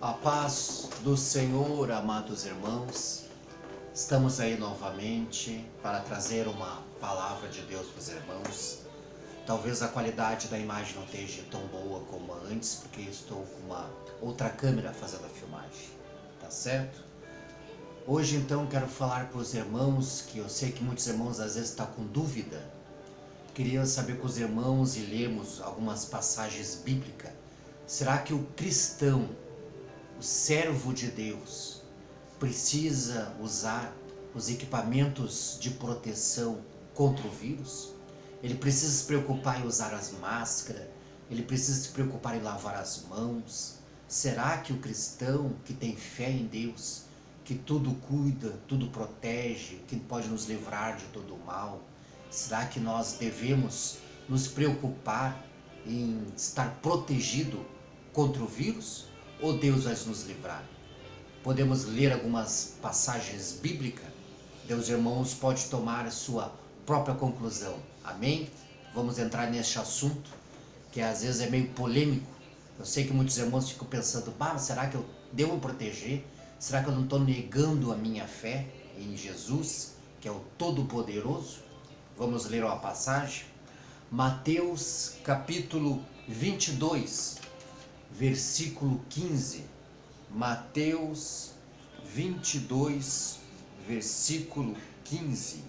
A paz do Senhor, amados irmãos. Estamos aí novamente para trazer uma palavra de Deus para os irmãos. Talvez a qualidade da imagem não esteja tão boa como antes, porque estou com uma outra câmera fazendo a filmagem, tá certo? Hoje então quero falar para os irmãos, que eu sei que muitos irmãos às vezes estão com dúvida. Queria saber com os irmãos e lermos algumas passagens bíblicas. Será que o cristão, o servo de Deus, precisa usar os equipamentos de proteção contra o vírus? Ele precisa se preocupar em usar as máscaras? Ele precisa se preocupar em lavar as mãos? Será que o cristão que tem fé em Deus, que tudo cuida, tudo protege, que pode nos livrar de todo o mal, será que nós devemos nos preocupar em estar protegido contra o vírus? Ou Deus vai nos livrar? Podemos ler algumas passagens bíblicas. Deus, irmãos, pode tomar a sua própria conclusão. Amém? Vamos entrar neste assunto, que às vezes é meio polêmico. Eu sei que muitos irmãos ficam pensando, será que eu devo proteger? Será que eu não estou negando a minha fé em Jesus, que é o Todo-Poderoso? Vamos ler uma passagem. Mateus capítulo 22, versículo 15. Mateus 22, versículo 15.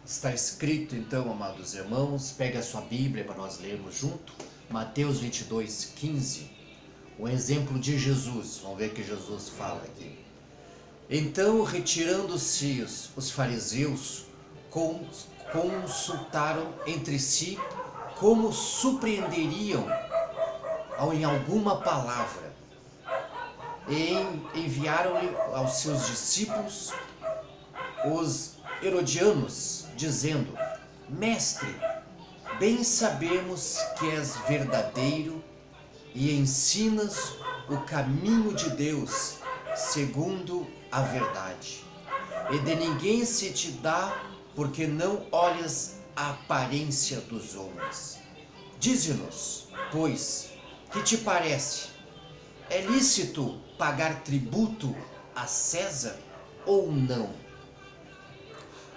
Está escrito então, amados irmãos, pegue a sua Bíblia para nós lermos junto. Mateus 22, 15. O exemplo de Jesus. Vamos ver o que Jesus fala aqui. Então, retirando-se os fariseus, consultaram entre si como surpreenderiam em alguma palavra, e enviaram-lhe aos seus discípulos os herodianos, dizendo: Mestre, bem sabemos que és verdadeiro e ensinas o caminho de Deus segundo a verdade, e de ninguém se te dá, porque não olhas a aparência dos homens. Dize-nos, pois, que te parece? É lícito pagar tributo a César ou não?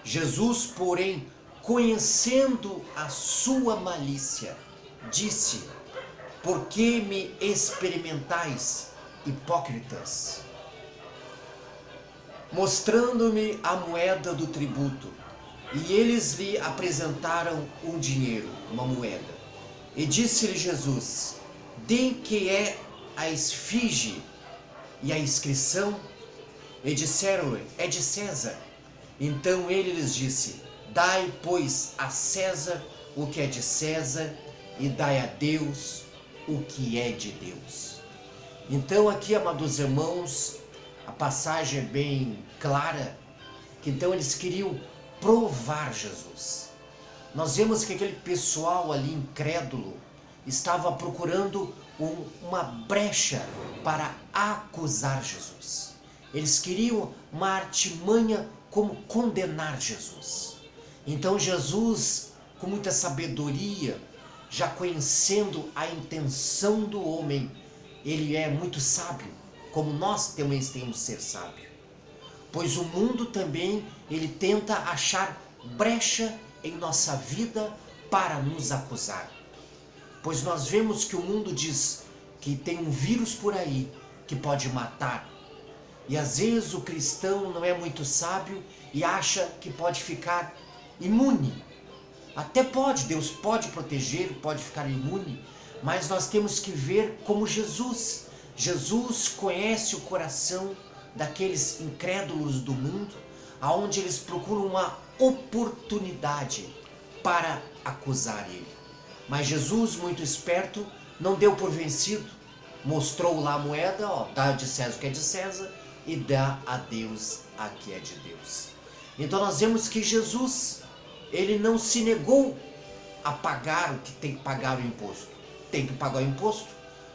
Jesus, porém, conhecendo a sua malícia, disse: Por que me experimentais, hipócritas? Mostrando-me a moeda do tributo. E eles lhe apresentaram um dinheiro, uma moeda. E disse-lhe Jesus: De que é a esfinge e a inscrição? E disseram-lhe: É de César. Então ele lhes disse: Dai, pois, a César o que é de César, e dai a Deus o que é de Deus. Então aqui, amados irmãos, a passagem é bem clara, que então eles queriam provar Jesus. Nós vemos que aquele pessoal ali incrédulo estava procurando uma brecha para acusar Jesus. Eles queriam uma artimanha como condenar Jesus. Então Jesus, com muita sabedoria, já conhecendo a intenção do homem, ele é muito sábio, como nós também temos que ser sábio. Pois o mundo também, ele tenta achar brecha em nossa vida para nos acusar. Pois nós vemos que o mundo diz que tem um vírus por aí que pode matar. E às vezes o cristão não é muito sábio e acha que pode ficar imune. Até pode, Deus pode proteger, pode ficar imune, mas nós temos que ver como Jesus. Jesus conhece o coração daqueles incrédulos do mundo, aonde eles procuram uma oportunidade para acusar ele. Mas Jesus, muito esperto, não deu por vencido, mostrou lá a moeda, dá de César o que é de César e dá a Deus a que é de Deus. Então nós vemos que Jesus, ele não se negou a pagar o que tem que pagar o imposto. Tem que pagar o imposto.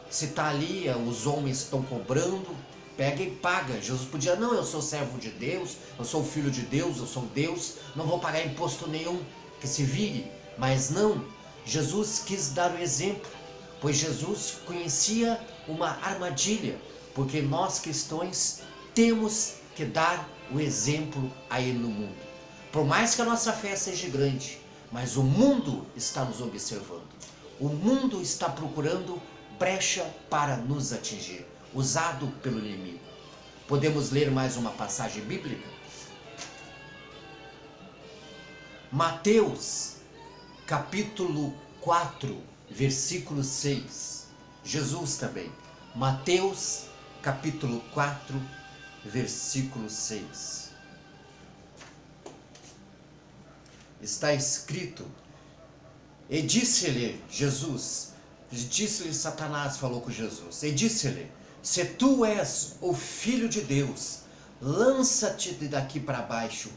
Se está ali, os homens estão cobrando, pega e paga. Jesus podia, não, eu sou servo de Deus, eu sou filho de Deus, eu sou Deus, não vou pagar imposto nenhum, que se vire. Mas não, Jesus quis dar o exemplo, pois Jesus conhecia uma armadilha, porque nós cristãos temos que dar o exemplo a ele no mundo. Por mais que a nossa fé seja grande, mas o mundo está nos observando. O mundo está procurando brecha para nos atingir, usado pelo inimigo. Podemos ler mais uma passagem bíblica? Mateus, capítulo 4, versículo 6. Jesus também. Mateus, capítulo 4, versículo 6. Está escrito: e disse-lhe Jesus, disse-lhe Satanás, falou com Jesus, e disse-lhe: se tu és o Filho de Deus, lança-te daqui para baixo,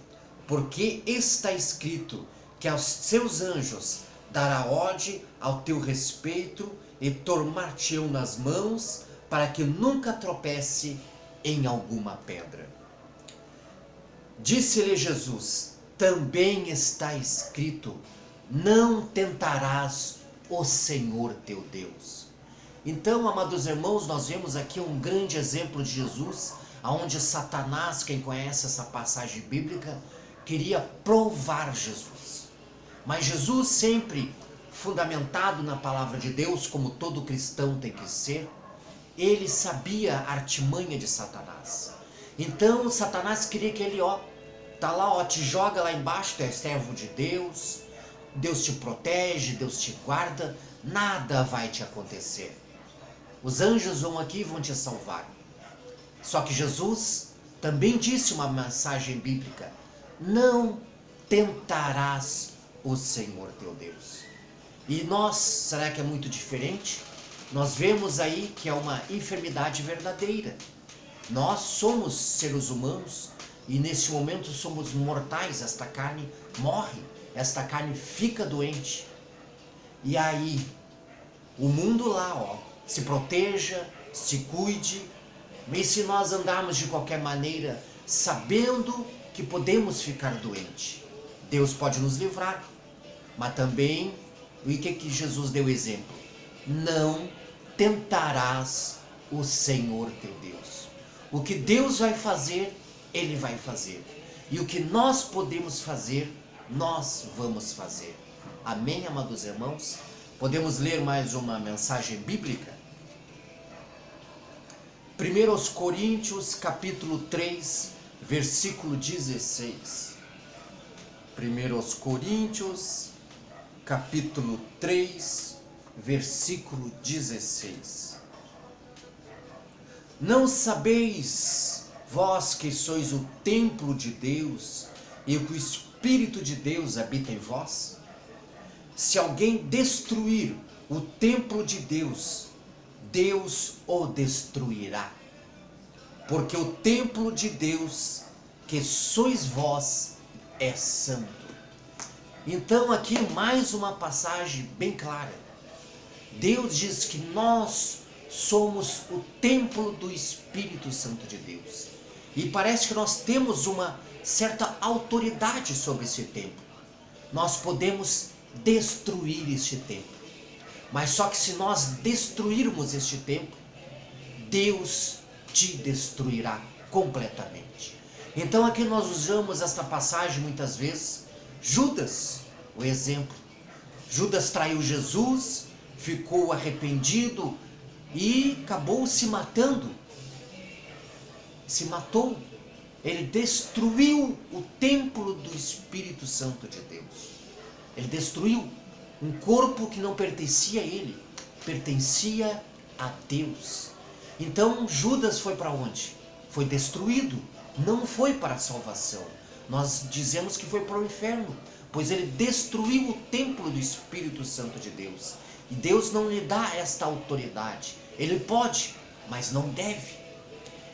porque está escrito que aos seus anjos dará ordem ao teu respeito e tomar-te-ão nas mãos, para que nunca tropece em alguma pedra. Disse-lhe Jesus: também está escrito, não tentarás o Senhor teu Deus. Então, amados irmãos, nós vemos aqui um grande exemplo de Jesus, onde Satanás, quem conhece essa passagem bíblica, queria provar Jesus. Mas Jesus, sempre fundamentado na palavra de Deus, como todo cristão tem que ser, ele sabia a artimanha de Satanás. Então, Satanás queria que ele, tá lá, te joga lá embaixo, tu é servo de Deus, Deus te protege, Deus te guarda, nada vai te acontecer. Os anjos vão aqui e vão te salvar. Só que Jesus também disse uma mensagem bíblica: não tentarás o Senhor teu Deus. E nós, será que é muito diferente? Nós vemos aí que é uma enfermidade verdadeira. Nós somos seres humanos e nesse momento somos mortais. Esta carne morre, esta carne fica doente. E aí, o mundo lá, se proteja, se cuide. E se nós andarmos de qualquer maneira, sabendo que podemos ficar doentes, Deus pode nos livrar. Mas também, o que Jesus deu exemplo? Não tentarás o Senhor teu Deus. O que Deus vai fazer, Ele vai fazer. E o que nós podemos fazer, nós vamos fazer. Amém, amados irmãos? Podemos ler mais uma mensagem bíblica? 1 Coríntios, capítulo 3, versículo 16. 1 Coríntios, capítulo 3, versículo 16. Não sabeis, vós que sois o templo de Deus, e que o Espírito de Deus habita em vós? Se alguém destruir o templo de Deus, Deus o destruirá. Porque o templo de Deus, que sois vós, é santo. Então aqui mais uma passagem bem clara. Deus diz que nós somos o templo do Espírito Santo de Deus. E parece que nós temos uma certa autoridade sobre esse templo. Nós podemos destruir este templo. Mas só que se nós destruirmos este templo, Deus te destruirá completamente. Então aqui nós usamos esta passagem muitas vezes. Judas, o exemplo. Judas traiu Jesus, ficou arrependido e acabou se matando. Se matou. Ele destruiu o templo do Espírito Santo de Deus. Ele destruiu um corpo que não pertencia a ele, pertencia a Deus. Então Judas foi para onde? Foi destruído, não foi para a salvação. Nós dizemos que foi para o inferno, pois ele destruiu o templo do Espírito Santo de Deus. E Deus não lhe dá esta autoridade. Ele pode, mas não deve.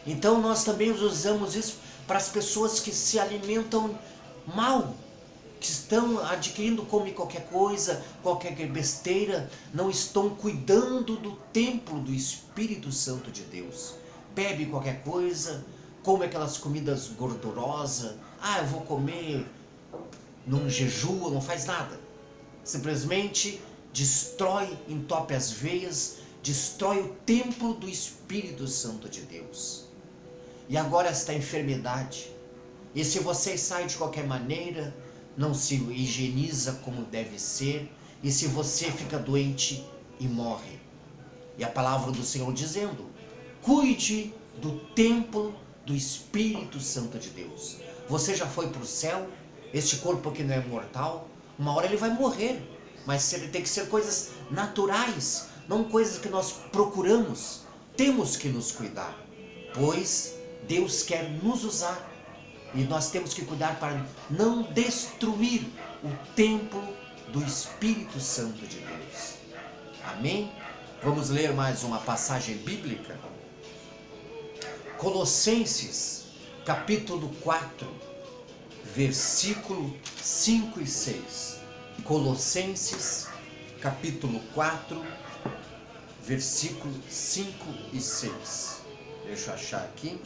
Então nós também usamos isso para as pessoas que se alimentam mal, que estão adquirindo, come qualquer coisa, qualquer besteira, não estão cuidando do templo do Espírito Santo de Deus. Bebe qualquer coisa, come aquelas comidas gordurosas. Eu vou comer, não jejua, não faz nada. Simplesmente destrói, entope as veias destrói o templo do Espírito Santo de Deus. E agora esta enfermidade, e se você sai de qualquer maneira, não se higieniza como deve ser, e se você fica doente e morre. E a palavra do Senhor dizendo, cuide do templo do Espírito Santo de Deus. Você já foi para o céu? Este corpo aqui não é mortal? Uma hora ele vai morrer, mas tem que ser coisas naturais, não coisas que nós procuramos. Temos que nos cuidar, pois Deus quer nos usar. E nós temos que cuidar para não destruir o templo do Espírito Santo de Deus. Amém? Vamos ler mais uma passagem bíblica? Colossenses, capítulo 4, versículo 5 e 6. Colossenses, capítulo 4, versículo 5 e 6. Deixa eu achar aqui.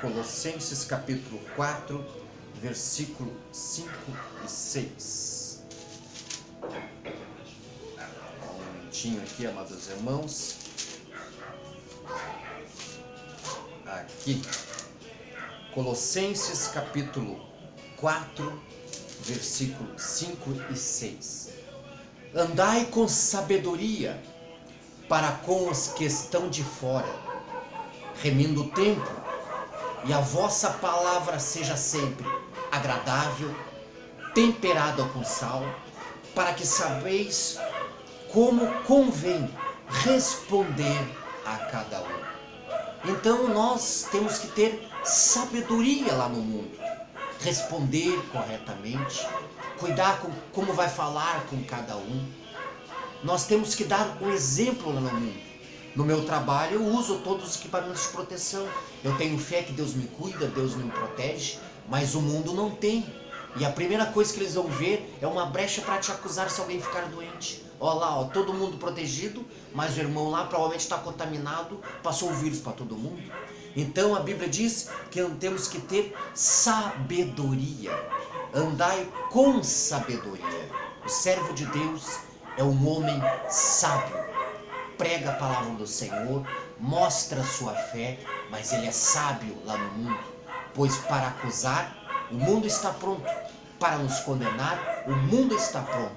Colossenses, capítulo 4, versículo 5 e 6. Um momentinho aqui, amados irmãos. Aqui. Colossenses, capítulo 4, versículo 5 e 6. Andai com sabedoria para com os que estão de fora, remindo o tempo, e a vossa palavra seja sempre agradável, temperada com sal, para que sabeis como convém responder a cada um. Então nós temos que ter sabedoria lá no mundo, responder corretamente, cuidar com como vai falar com cada um. Nós temos que dar um exemplo lá no mundo. No meu trabalho eu uso todos os equipamentos de proteção. Eu tenho fé que Deus me cuida, Deus me protege, mas o mundo não tem. E a primeira coisa que eles vão ver é uma brecha para te acusar se alguém ficar doente. Olha lá, ó, todo mundo protegido, mas o irmão lá provavelmente está contaminado, passou o vírus para todo mundo. Então a Bíblia diz que temos que ter sabedoria. Andai com sabedoria. O servo de Deus é um homem sábio. Prega a palavra do Senhor, mostra a sua fé, mas ele é sábio lá no mundo. Pois para acusar, o mundo está pronto. Para nos condenar, o mundo está pronto.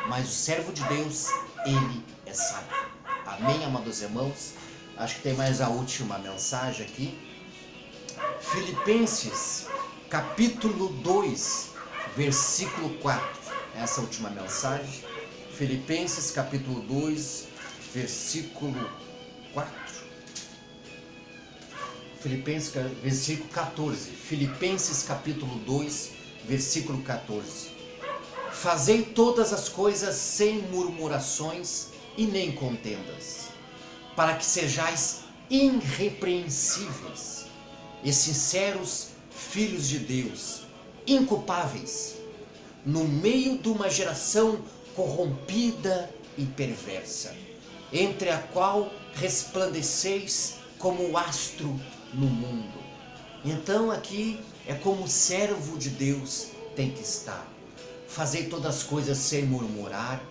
Mas o servo de Deus, ele é sábio. Amém, amados irmãos? Acho que tem mais a última mensagem aqui. Filipenses, capítulo 2, versículo 4. Essa última mensagem. Filipenses, capítulo 2, versículo 4. Filipenses, versículo 14. Filipenses, capítulo 2, versículo 14. Fazei todas as coisas sem murmurações e nem contendas, para que sejais irrepreensíveis e sinceros filhos de Deus, inculpáveis, no meio de uma geração corrompida e perversa, entre a qual resplandeceis como o astro no mundo. Então aqui é como o servo de Deus tem que estar. Fazei todas as coisas sem murmurar,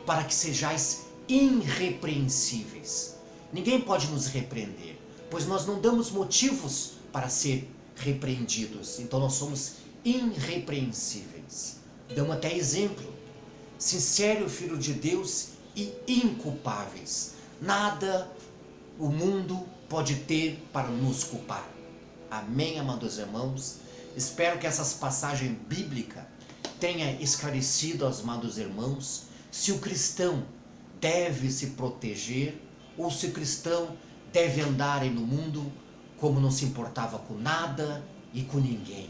para que sejais irrepreensíveis. Ninguém pode nos repreender, pois nós não damos motivos para ser repreendidos. Então nós somos irrepreensíveis. Damos até exemplo. Sincero filho de Deus e inculpáveis. Nada o mundo pode ter para nos culpar. Amém, amados irmãos? Espero que essas passagens bíblicas tenha esclarecido aos amados irmãos se o cristão deve se proteger ou se o cristão deve andar aí no mundo como não se importava com nada e com ninguém,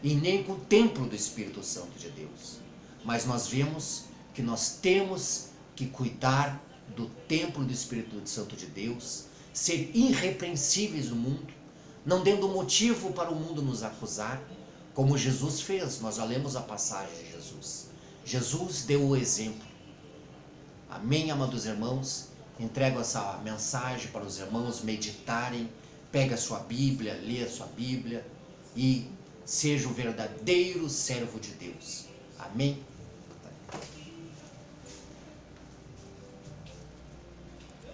e nem com o templo do Espírito Santo de Deus. Mas nós vemos que nós temos que cuidar do templo do Espírito Santo de Deus, ser irrepreensíveis no mundo, não dando motivo para o mundo nos acusar, como Jesus fez. Nós já lemos a passagem de Jesus. Jesus deu o exemplo. Amém, amados irmãos? Entrego essa mensagem para os irmãos meditarem. Pega a sua Bíblia, lê a sua Bíblia e seja o verdadeiro servo de Deus. Amém?